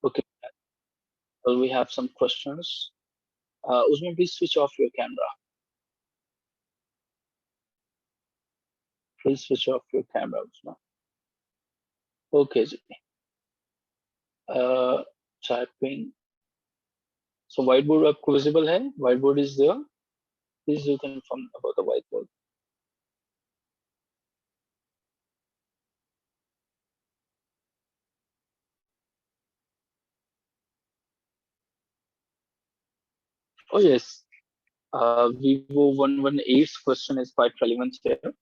Okay, well, we have some questions. Usman, please switch off your camera. Please switch off your camera, Usman. Okay, ji. Typing. So whiteboard आपको visible है? Whiteboard is there. Please you confirm about the whiteboard. Oh yes. Vivo 118's question is quite relevant here.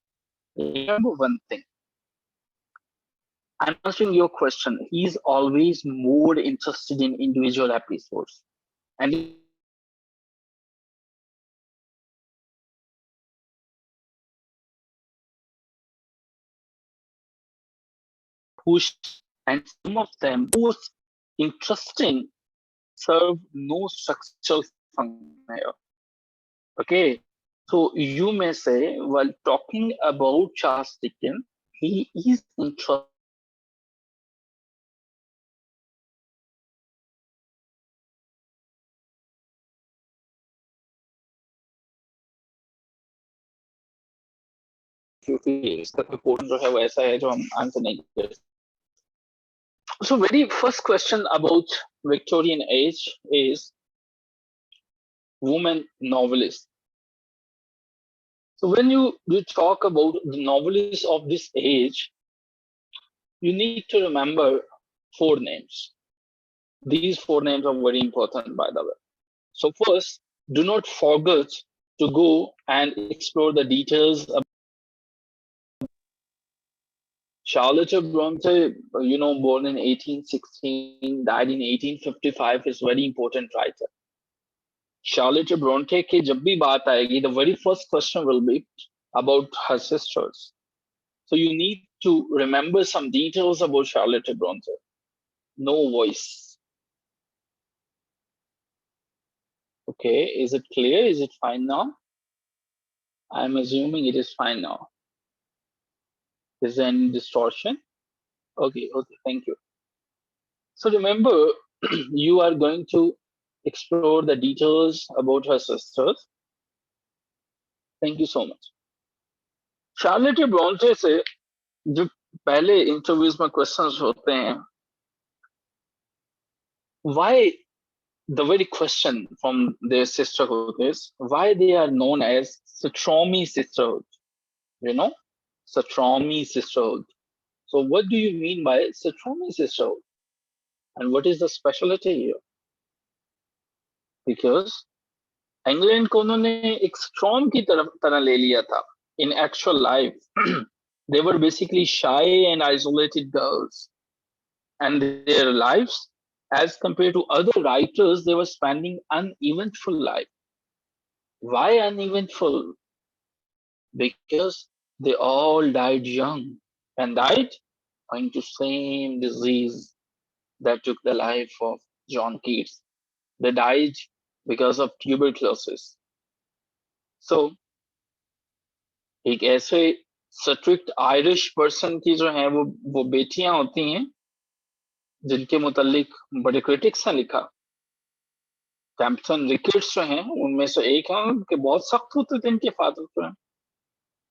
Remember one thing. I'm answering your question. He's always more interested in individual episodes. And push, and some of them most interesting serve no structural function here. Okay, so you may say while talking about Charles Dickens, he is interested क्योंकि इसका कोई portion जो है वो ऐसा है जो हम आंसर नहीं कर सकते. So very first question about Victorian age is woman novelist. So when you talk about the novelists of this age, you need to remember 4 names. These 4 names are very important, by the way. So first, do not forget to go and explore the details of Charlotte Bronte, born in 1816, died in 1855, is very important writer. Charlotte Bronte की जब भी बात आएगी, the very first question will be about her sisters. So you need to remember some details about Charlotte Bronte. No voice. Okay, is it clear? Is it fine now? I'm assuming it is fine now. Is there any distortion? Okay, thank you. So remember, you are going to explore the details about her sisters. Thank you so much. Charlotte Bronte से जो पहले interviews में questions होते हैं, why the very question from their sisterhood is why they are known as Satromi sisterhood. Satromi sisterhood. So what do you mean by Satromi sisterhood? And what is the specialty here? Because England को उन्होंने एक storm की तरह ले लिया था. In actual life, they were basically shy and isolated girls. And their lives, as compared to other writers, they were spending uneventful life. Why uneventful? Because they all died young and died owing to same disease that took the life of John Keats. They died because of tuberculosis. So, एक ऐसे strict Irish person की जो है वो बेटियां होती हैं जिनके मुतालिक बड़े क्रिटिक्स ने लिखा. कैम्पटन रिकेट्स जो हैं उनमें से एक हैं कि बहुत सख्त होते थे इनके फादर जो हैं.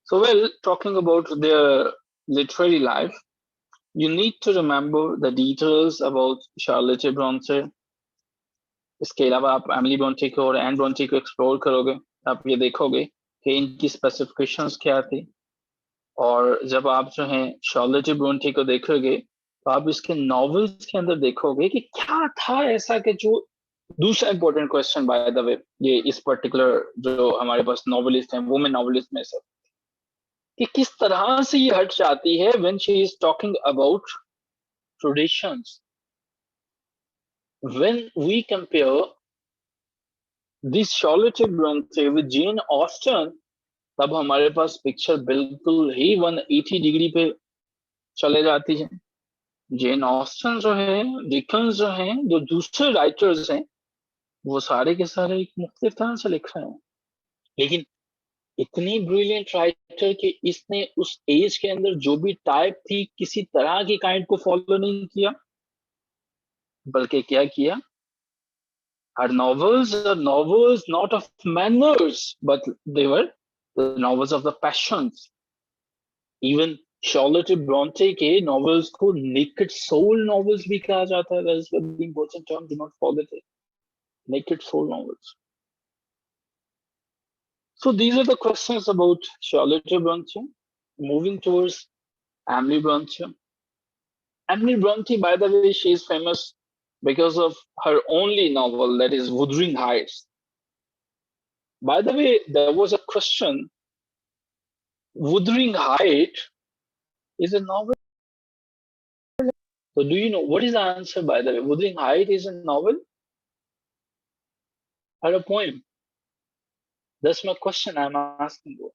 So well, talking about their literary life, you need to remember the details about Charlotte Bronte. इसके अलावा आप एमिली ब्रोंटे को और एन ब्रोंटे को एक्सप्लोर करोगे, आप ये देखोगे कि इनकी स्पेसिफिकेशंस क्या थी. और जब आप जो है शार्लेट ब्रोंटे को देखोगे तो आप इसके नॉवेल्स के अंदर देखोगे कि क्या था ऐसा कि जो दूसरा important question by the way ये इस पर्टिकुलर जो हमारे पास नॉवेलिस्ट हैं वुमेन नॉवेलिस्ट में से कि किस तरह से ये हट जाती है when she is talking about traditions. When we compare this Charlotte Bronte with Jane Austen, तब हमारे पास पिक्चर बिल्कुल ही 180 डिग्री पे चले जाती है. जेन ऑस्टन जो है, डिकन्स जो हैं, जो दूसरे राइटर्स हैं, वो सारे के सारे एक मुख्तलिफ तरह से लिख रहे हैं. लेकिन इतनी ब्रिलियंट राइटर कि इसने उस एज के अंदर जो भी टाइप थी किसी तरह की काइंड को फॉलो नहीं किया. बल्कि क्या किया, her novels are novels not of manners, but they were the novels of the passions. Even Charlotte Bronte के novels को naked soul novels भी कहा जाता है. That is very important term. Do not forget it. Naked soul novels. So these are the questions about Charlotte Bronte. Moving towards Emily Bronte. Emily Bronte, by the way, she is famous because of her only novel, that is Wuthering Heights. By the way, there was a question. Wuthering Heights is a novel. So do you know what is the answer, by the way? Wuthering Heights is a novel or a poem? That's my question I'm asking you.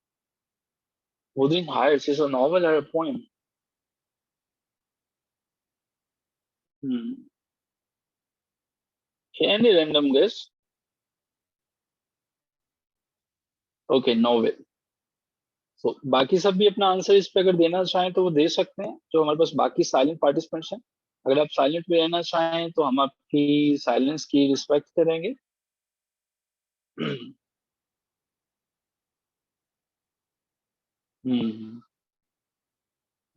Wuthering Heights is a novel or a poem? Any random guess? Okay, novel. So बाकी सब भी अपना answer इस पे अगर देना चाहें तो वो दे सकते हैं. जो हमारे पास बाकी साइलेंट पार्टिसिपेंट्स हैं, अगर आप साइलेंट में रहना चाहें तो हम आपकी साइलेंस की रिस्पेक्ट करेंगे.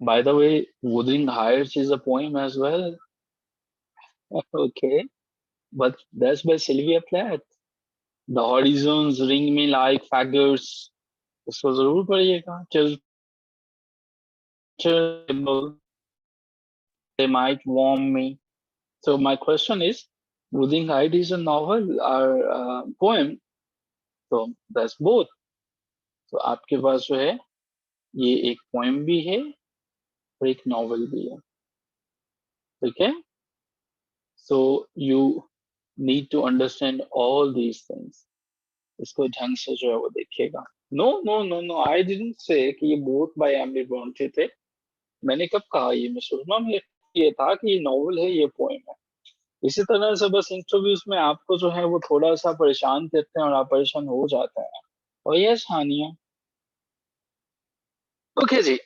By the way, Wuthering Heights is a poem as well. Okay, but that's by Sylvia Plath. The horizons ring me like faggots. इसको जरूर पढ़िएगा. They might warm me. So my question is, Wuthering Heights is a novel or a poem? So that's both. So आपके पास जो है ये एक poem भी है और एक novel भी है. Okay? So you need to understand all these things. इसको ढंग से जो है वो देखिएगा. No, no, no, no. I didn't say कि ये both by Emily Bronte थे. मैंने कब कहा ये? मैं सुनना में ये था कि ये novel है, ये poem है. इसी तरह से बस इंटरव्यूज में आपको जो है वो थोड़ा सा परेशान करते हैं और आप परेशान हो जाते हैं. और yes Hania. Okay ji.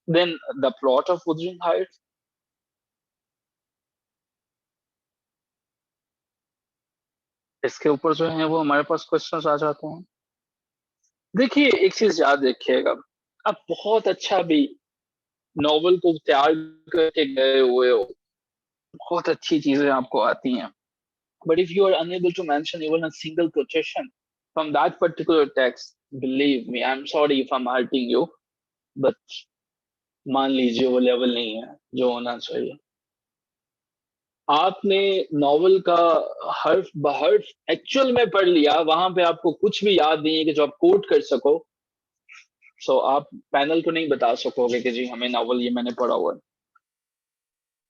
Then the plot of Wuthering Heights. इसके ऊपर जो है वो हमारे पास क्वेश्चंस आ जाते हैं. देखिए एक चीज याद रखिएगा, आप बहुत अच्छा भी नॉवल को तैयार करके गए हुए हो, बहुत अच्छी चीजें आपको आती हैं, but if you are unable to mention even a single quotation from that particular text, believe me, I'm sorry if I'm hurting you, but मान लीजिए वो लेवल नहीं है जो होना चाहिए. आपने नॉवल का हर्फ बहर्फ एक्चुअल में पढ़ लिया, वहां पे आपको कुछ भी याद नहीं है कि जो आप कोट कर सको. सो आप पैनल को नहीं बता सकोगे कि जी हमें नॉवल ये मैंने पढ़ा हुआ है.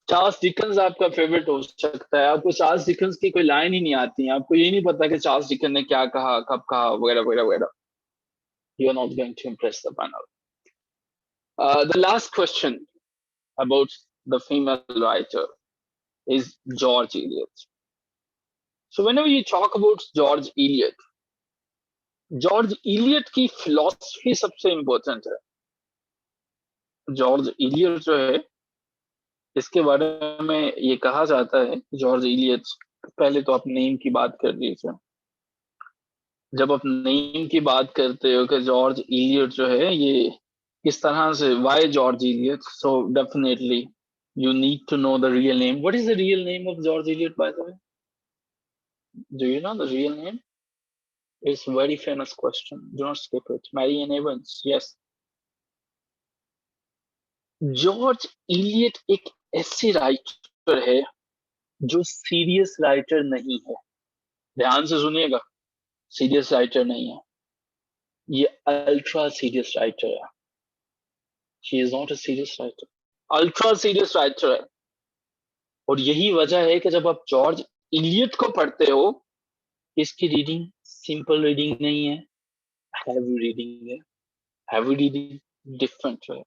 चार्ल्स डिकन्स आपका फेवरेट हो सकता है, आपको चार्ल्स डिकन्स की कोई लाइन ही नहीं आती है, आपको ये नहीं पता कि चार्ल्स डिकन ने क्या कहा, कब कहा, वगैरह वगैरह वगैरह. You are not going to impress the panel. The last question about the female writer is George Eliot. So whenever you talk about George Eliot की philosophy सबसे important है. जॉर्ज इलियट जो है इसके बारे में ये कहा जाता है, जॉर्ज इलियट, पहले तो आप नेम की बात कर लीजिए. जब आप नेम की बात करते हो कि जॉर्ज इलियट जो है ये किस तरह से, why George Eliot, so definitely you need to know the real name. What is the real name of George Eliot, by the way? Do you know the real name? It's a very famous question. Do not skip it. Marianne Evans. Yes. George Eliot एक ऐसे writer है जो serious writer नहीं है. ध्यान से सुनिएगा, serious writer नहीं है, ये अल्ट्रा सीरियस राइटर है. She is not a serious writer, ultra serious writer है. और यही वजह है कि जब आप जॉर्ज इलियट को पढ़ते हो, इसकी रीडिंग सिंपल रीडिंग नहीं है, हैवी रीडिंग है. हैवी रीडिंग डिफरेंट है.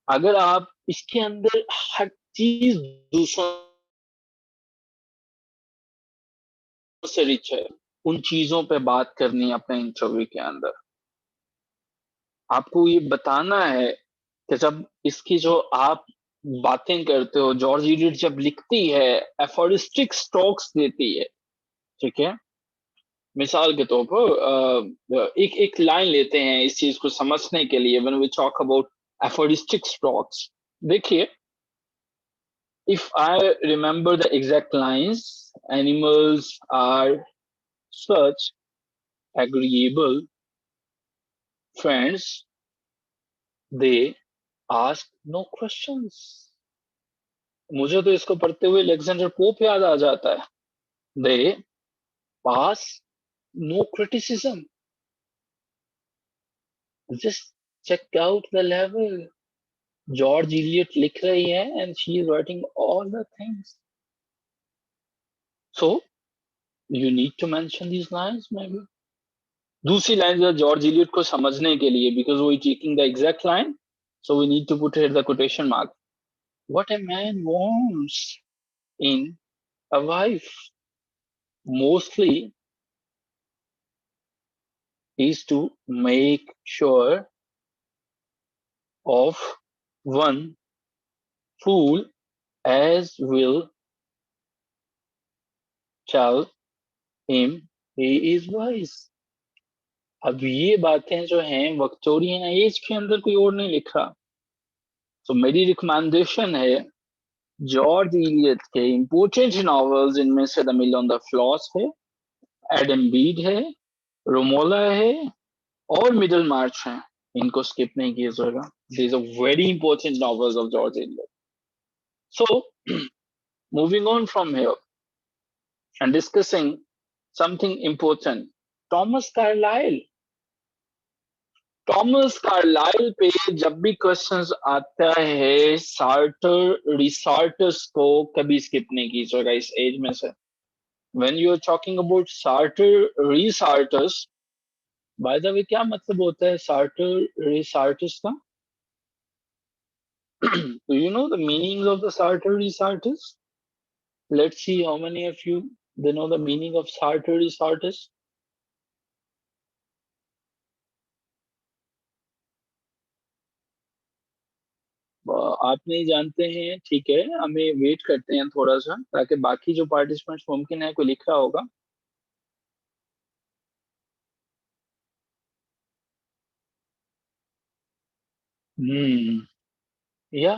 अगर आप इसके अंदर हर चीज दूसरों से रिच है, उन चीजों पे बात करनी है अपने इंटरव्यू के अंदर. आपको ये बताना है कि जब इसकी जो आप बातें करते हो, जॉर्ज इलियट जब लिखती है एफोरिस्टिक स्ट्रोक्स देती है, ठीक है। मिसाल के तौर पर एक एक लाइन लेते हैं इस चीज को समझने के लिए, when we talk about aphoristic strokes. देखिए, if I remember the exact lines, animals are such agreeable friends, they ask no questions. मुझे तो इसको पढ़ते हुए अलेक्जेंडर पोप याद आ जाता है। They pass no criticism. Just check out the level. George Eliot लिख रही है and she is writing all the things. So you need to mention these lines maybe. दूसरी लाइन जॉर्ज इलियट को समझने के लिए, because we taking the exact line, so we need to put here the quotation mark. What a man wants in a wife mostly is to make sure of one fool as will tell him he is wise. अब ये बातें जो हैं Victorian age के अंदर कोई और नहीं लिख रहा। तो मेरी रिकमेंडेशन है जॉर्ज इलियट के इंपोर्टेंट नॉवेल्स, इनमें से the mill on the floss है, एडम बीड है, रोमोला है और मिडल मार्च है। इनको स्किप नहीं कीजिएगा, these are very important novels of George Eliot. So moving on from here and discussing something important, Thomas Carlyle. Thomas Carlyle पे जब भी क्वेश्चंस आता है सार्टर रिसार्टस को कभी स्किप नहीं कीजिएगा इस एज में से। When you are talking about Sartor resartus, by the way, क्या मतलब होता है Sartor resartus का? Do you know the meanings of the Sartor resartus? Let's see how many of you they know the meaning of Sartor resartus. आप नहीं जानते हैं, ठीक है, हमें वेट करते हैं थोड़ा सा ताकि बाकी जो पार्टिसिपेंट्स मुमकिन है कोई लिख रहा होगा। या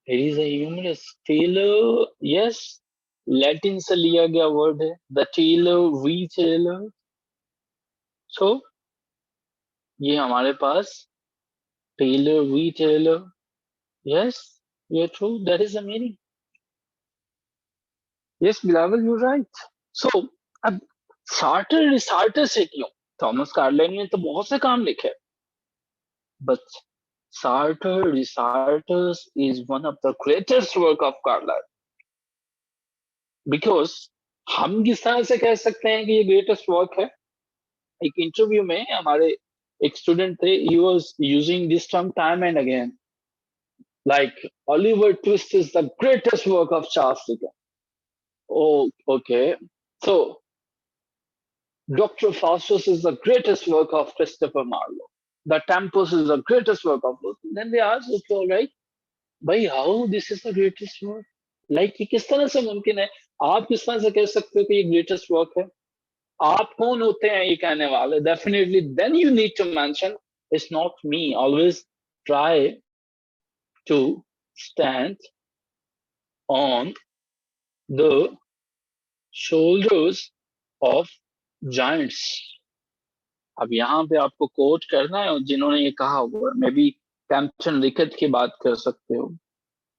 it is a humorous tailor, yes, Latin से लिया गया वर्ड है, द टेलर retailer. सो ये हमारे पास Taylor retailer, yes, you're true, that is the meaning. Yes, Bilawal, you're right. So अब सार्टर रिसार्टर से क्यों? थॉमस कार्लाइल ने तो बहुत से काम लिखे, but Sartor Resartus is one of the greatest work of Carlyle. Because हम किस तरह से कह सकते हैं कि ये ग्रेटेस्ट वर्क है? एक इंटरव्यू में हमारे एक स्टूडेंट थे, he was using this term time and again, like Oliver Twist is the greatest work of Charles Dickens. Oh, okay. So Dr. Faustus is the greatest work of Christopher Marlowe. The Tempest is the greatest work of Wilson. Then they asked, okay, all right, भाई how this is the greatest work? Like ये किस तरह से मुमकिन है? आप किस तरह से कह सकते हो कि ये greatest work है? आप कौन होते हैं ये कहने वाले? Definitely, then you need to mention it's not me. Always try to stand on the shoulders of giants. अब यहाँ पे आपको कोट करना है, और जिन्होंने ये कहा हुआ है, मे बी कैप्टन रिकेट की बात कर सकते हो,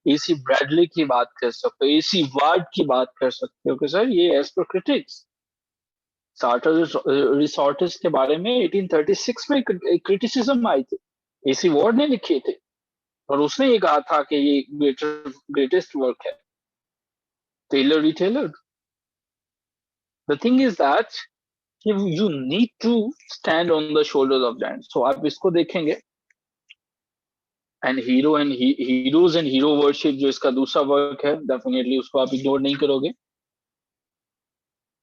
एसी ब्रैडली की बात कर सकते हो, एसी वार्ड की बात कर सकते हो कि सर ये एज पर क्रिटिक्स सार्टर रिसोर्टिस के बारे में 1836 में क्रिटिसिज्म आई थी, एसी वार्ड ने लिखे थे, और उसने ये कहा था कि ये ग्रेटेस्ट वर्क है। Tailor retailer, the thing is that you need to stand on the shoulders of giants. So आप इसको देखेंगे, and hero and heroes and hero worship जो इसका दूसरा वर्क है, डेफिनेटली उसको आप इग्नोर नहीं करोगे।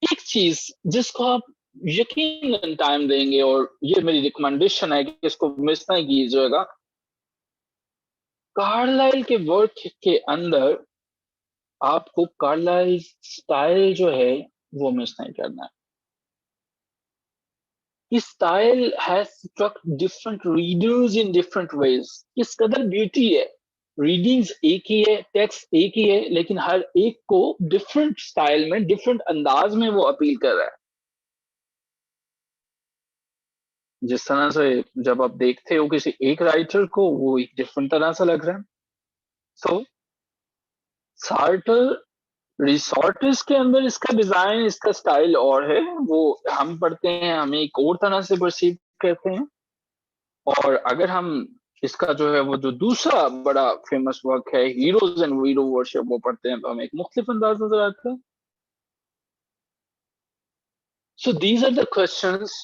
एक चीज जिसको आप यकीन टाइम देंगे, और ये मेरी रिकमेंडेशन है कि इसको मिस नहीं कीजिएगा, कार्लाइल के वर्क के अंदर आपको कार्लाइल स्टाइल जो है वो मिस नहीं करना है. His style has struck different readers in different ways. किस कदर ब्यूटी है. रीडिंग्स एक ही है, टेक्स्ट एक ही है, लेकिन हर एक को डिफरेंट स्टाइल में, डिफरेंट अंदाज में वो अपील कर रहा है. जिस तरह से जब आप देखते हो किसी एक राइटर को, वो एक डिफरेंट तरह से लग रहा है. सो सार्टर रिसोर्ट्स के अंदर इसका डिजाइन, इसका स्टाइल और है. वो हम पढ़ते हैं, हमें एक और तरह से परसीव करते हैं. और अगर हम इसका जो है वो जो दूसरा बड़ा फेमस वर्क है, हीरोज एंड वीरो वर्शिप, वो पढ़ते हैं तो हमें एक मुख्तलिफ अंदाज नजर आता है. So these are the questions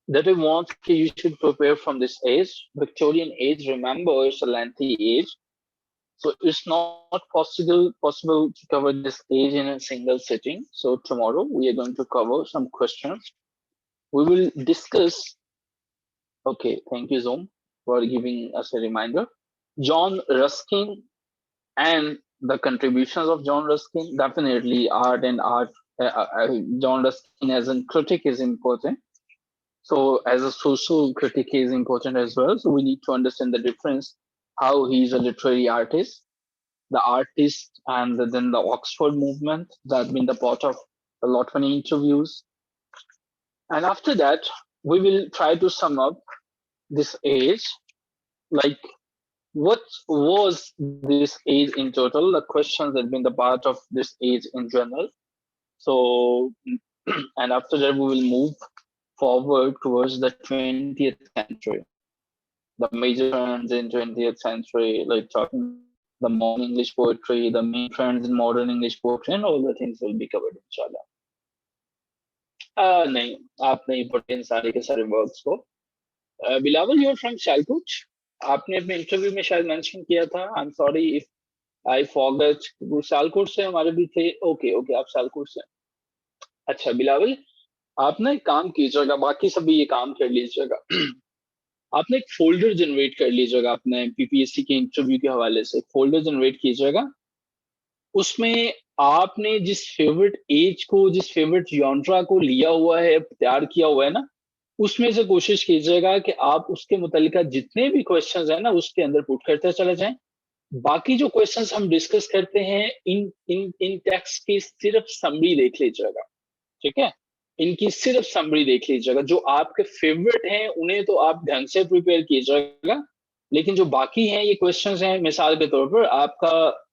that I want you should prepare from this age. Victorian age, remember, it's a lengthy age. So it's not possible to cover this age in a single sitting. So tomorrow we are going to cover some questions. We will discuss. Okay, thank you, Zoom, for giving us a reminder. John Ruskin and the contributions of John Ruskin. Definitely art and art. John Ruskin as a critic is important. So as a social critic, he is important as well. So we need to understand the difference, how he's a literary artist, the artist, and then the Oxford movement that have been the part of a lot many interviews. And after that, we will try to sum up this age, like what was this age in total, the questions that have been the part of this age in general. So, and after that, we will move forward towards the 20th century, the major trends in 20th century, like talking the modern English poetry, the main trends in modern English poetry, and all the things will be covered, inshallah. नहीं, आप नहीं पढ़ते इन सारे के सारे works को. Bilawal, you're from Shalkuch. आपने अपने इंटरव्यू में शायद मेंशन किया था. I'm sorry if I forgot. वो शालकोट से हमारे भी थे. ओके, आप शालकोट से. अच्छा बिलावल, आप ना एक काम कीजिएगा, बाकी सभी ये काम कर लीजिएगा. आपने एक फोल्डर जनरेट कर लीजिएगा, अपने पीपीएससी के इंटरव्यू के हवाले से एक फोल्डर जनरेट कीजिएगा. उसमें आपने जिस फेवरेट एज को, जिस फेवरेट जॉनरा को लिया हुआ है, तैयार किया हुआ है ना, उसमें से कोशिश कीजिएगा कि आप उसके मुतालिका जितने भी क्वेश्चंस हैं ना, उसके अंदर पुट करते चले जाएं. बाकी जो क्वेश्चंस हम डिस्कस करते हैं, इन टेक्स्ट की सिर्फ समरी देख लीजिएगा. ठीक है, इनकी सिर्फ समरी देख लीजिएगा. जो आपके फेवरेट हैं उन्हें तो आप ढंग से प्रिपेयर कीजिएगा, लेकिन जो बाकी हैं ये क्वेश्चंस हैं, मिसाल के तौर पर आपका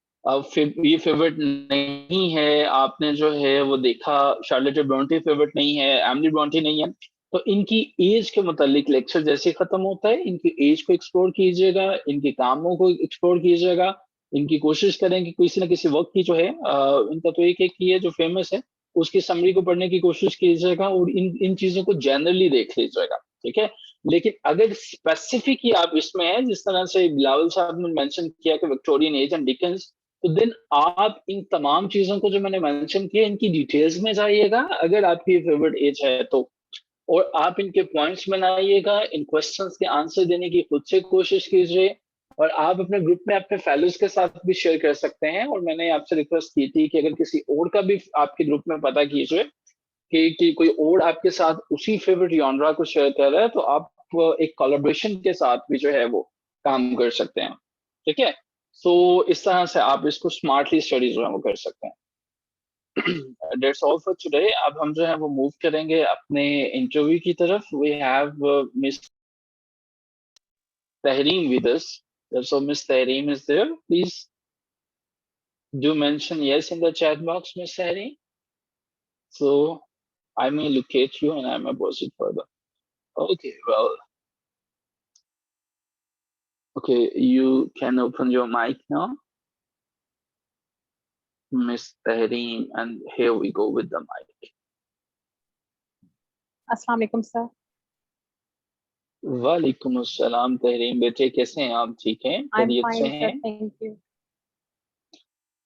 ये फेवरेट नहीं है, आपने जो है वो देखा शार्लेट ब्रॉन्टे फेवरेट नहीं है, एमिली ब्रॉन्टे नहीं है, तो इनकी एज के मुतालिक लेक्चर जैसे खत्म होता है, इनकी एज को एक्सप्लोर कीजिएगा, इनके कामों को एक्सप्लोर कीजिएगा. इनकी कोशिश करें कि किसी ना किसी वक्त की जो है, इनका तो एक ही है जो फेमस है, उसकी समरी को पढ़ने की कोशिश कीजिएगा और इन चीजों को जनरली देख लीजिएगा. ठीक है, लेकिन अगर स्पेसिफिक ही आप इसमें है, जिस तरह से बिलावल साहब ने मेंशन किया कि विक्टोरियन एज एंड डिकेंस, तो देन आप इन तमाम चीजों को जो मैंने मेंशन किया, इनकी डिटेल्स में जाइएगा अगर आपकी फेवरेट एज है तो, और आप इनके पॉइंट्स बनाइएगा, इन क्वेश्चंस के आंसर देने की खुद से कोशिश कीजिए, और आप अपने ग्रुप में अपने फेलोज के साथ भी शेयर कर सकते हैं. और मैंने आपसे रिक्वेस्ट की थी कि अगर किसी और का भी आपके ग्रुप में पता कीजिए कि कोई और आपके साथ उसी फेवरेट जॉनरा को शेयर कर रहा है, तो आप एक कोलैबोरेशन के साथ भी जो है वो काम कर सकते हैं. ठीक है, सो इस तरह से आप इसको स्मार्टली स्टडी जो है वो कर सकते हैं. That's all for today. अब हम जो है वो मूव करेंगे अपने इंटरव्यू की तरफ. We have Miss Tahreem with us. So Miss Tahreem is there. Please do mention yes in the chat box, Miss Tahreem. So I may locate you and I may proceed further. Okay, well. Okay, you can open your mic now, Miss Tahreem, and here we go with the mic. अस्सलाम वालेकुम sir. वालेकुम अस्सलाम तहरीम. बेटे कैसे हैं आप? ठीक हैं, खैरियत से हैं? Thank you.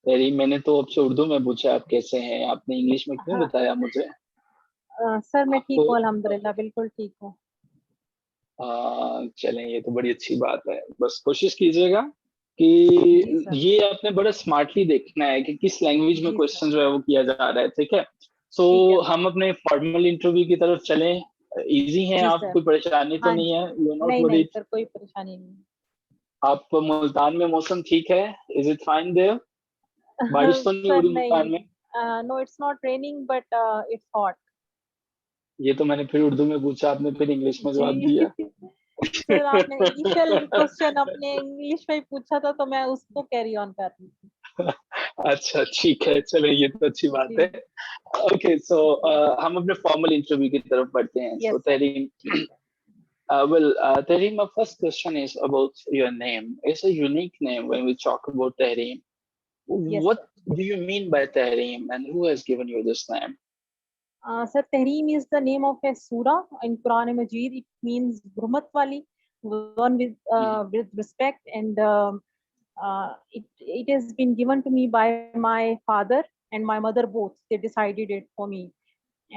तहरीम, मैंने तो आपसे उर्दू में पूछा आप कैसे हैं, आपने इंग्लिश में क्यों बताया मुझे? सर मैं ठीक हूँ, अल्हम्दुलिल्लाह, बिल्कुल ठीक हूँ. चलें, ये तो बड़ी अच्छी बात है। बस कोशिश कीजिएगा कि जी सर। ये आपने बड़ा स्मार्टली देखना है कि किस लैंग्वेज में जी सर। क्वेश्चन जो है वो किया जा रहा है, ठीक है। सो ठीक है सर। हम अपने फॉर्मल इंटरव्यू की तरफ चलें। इजी है जी आप, सर। कोई परेशानी तो हाँ नहीं जी। है? यू आर नॉट नहीं नहीं वरीड? सर, कोई परेशानी नहीं। आप मुल्तान में मौसम ठीक है? Is it fine there? बारिश तो नहीं हो सर रही नहीं, मुल्तान में? No it's not raining but it's hot. ये तो मैंने फिर उर्दू में पूछा, आपने फिर इंग्लिश में जवाब जी। दिया। सर आपने इनिशियल क्वेश्चन अपने इंग्लिश में ही पूछा था तो मैं उसको कैरी ऑन कर रही थी। अच्छा ठीक है, चलो ये तो अच्छी बात जी। है। ओके, सो हम अपने फॉर्मल इंटरव्यू की तरफ बढ़ते हैं। So yes sir. तेरी ठीक है। Tehreem, my first question is about your name. It's a unique name when we talk about Tehreem. Yes What sir. do you mean by Tehreem, and who has given you this name? Sir, Tahreem is the name of a surah in Quran Majid. It means Brahmat wali, one with respect, and it has been given to me by my father and my mother both. They decided it for me,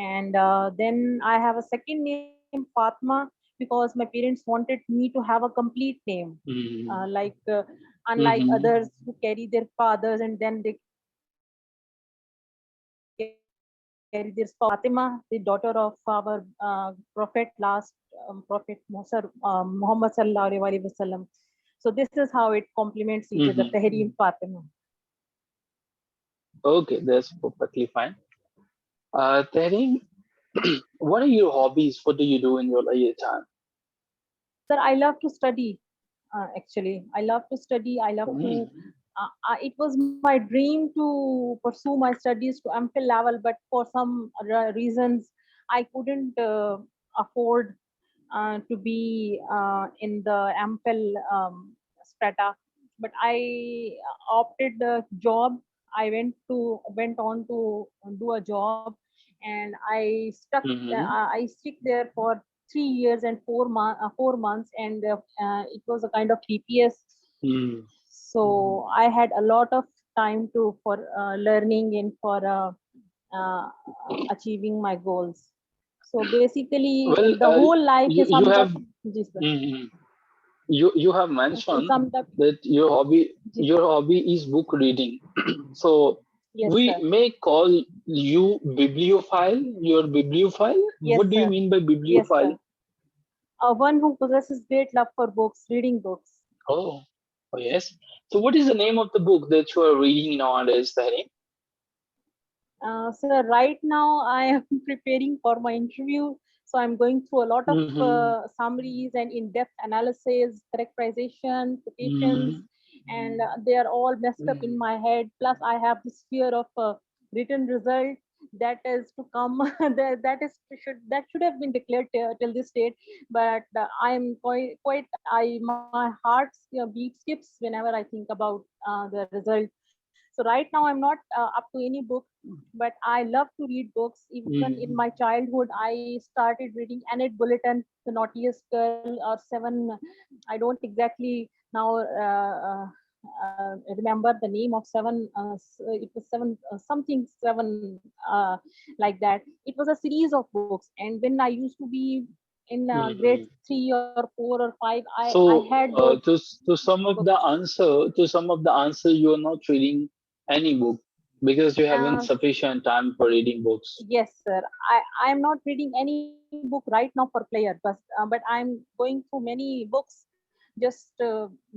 and then I have a second name, Fatma, because my parents wanted me to have a complete name, Mm-hmm. like unlike Mm-hmm. others who carry their fathers and then they carry their spouse name. Fatima, the daughter of our prophet, last prophet Muhammad sallallahu alaihi wasallam. So this is how it complements each other. Mm-hmm. Tahrim Fatima. Okay, that's perfectly fine. Tehreem, what are your hobbies? What do you do in your leisure time? Sir, I love to study. Actually, I love to study. I love to. Mm-hmm. It was my dream to pursue my studies to MPhil level, but for some reasons, I couldn't afford to be in the MPhil strata. But I opted the job. I went on to do a job, and Mm-hmm. I stick there for 3 years and 4 months, and it was a kind of PPS. Mm. So I had a lot of time to for learning and for achieving my goals. So basically, Well, the whole life you is you summed up. have Ji sir. mhm. You have Is mentioned summed up. that Ji your sir. hobby is book reading. So Yes we sir. may call you bibliophile. You're bibliophile. Yes What do you sir. mean by Yes bibliophile? sir. One who possesses great love for books, reading books. Oh, oh yes. So what is the name of the book that you are reading nowadays, Tahrim? Sir, right now I am preparing for my interview. So I'm going through a lot of Mm-hmm. summaries and in-depth analysis, characterization, quotations, Mm-hmm. and they are all messed up in my head. Plus, I have this fear of written result that is to come. That should have been declared till this date. But I'm quite I my heart beat skips whenever I think about the result. So right now I'm not up to any book, but I love to read books. Even in my Mm-hmm. childhood, I started reading Annette Bulletin, The Naughtiest Girl, or Seven. I don't exactly now remember the name of seven. It was seven something seven like that. It was a series of books, and when I used to be in grade Mm-hmm. 3 or 4 or 5, I So, had those to sum up the books. answer, you are not reading any book because you haven't Uh, sufficient time for reading books. Yes, sir. I am not reading any book right now for player, but I'm going through many books just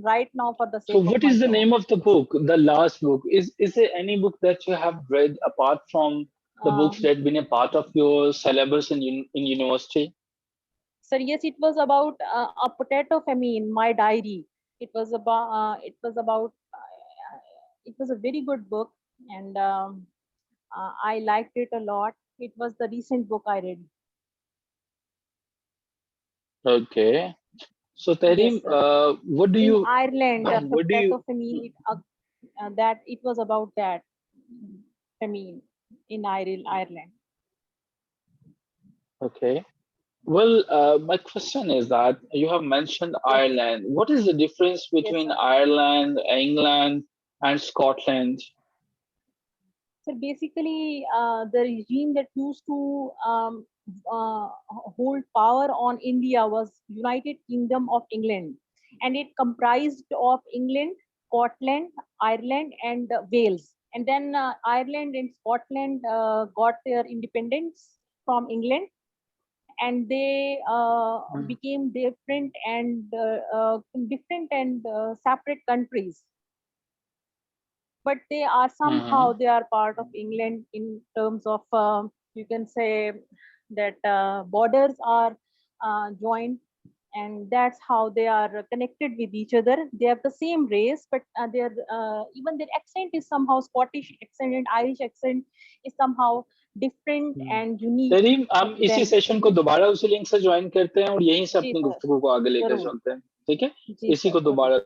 right now for the sake So, of what my is the job. name of the book? The last book is there any book that you have read apart from the books Um, that been a part of your syllabus in university? Sir, yes, it was about a potato famine. My diary. It was about. It was a very good book, and I liked it a lot. It was the recent book I read. Okay. So, Yes, Tarim, sir. what do In you Ireland, the what do potato you? famine. That it was about that famine in Ireland. Okay. Well, my question is that you have mentioned Yes, Ireland. What is the difference yes, between sir. Ireland, England, and Scotland? So basically, the regime that used to hold power on India was United Kingdom of England, and it comprised of England, Scotland, Ireland, and Wales. And then Ireland and Scotland got their independence from England, and they became different and separate countries. But they are somehow they are part of England in terms of you can say that borders are joined, and that's how they are connected with each other. They have the same race, but their even their accent is somehow Scottish accent and Irish accent is somehow different and unique. तरीम हम इसी session को दोबारा उसी link से join करते हैं और यहीं से जी अपनी सर, गुफ्तगू को आगे लेकर जरूर चलते हैं, ठीक है? जी इसी सर, को जरूर। दोबारा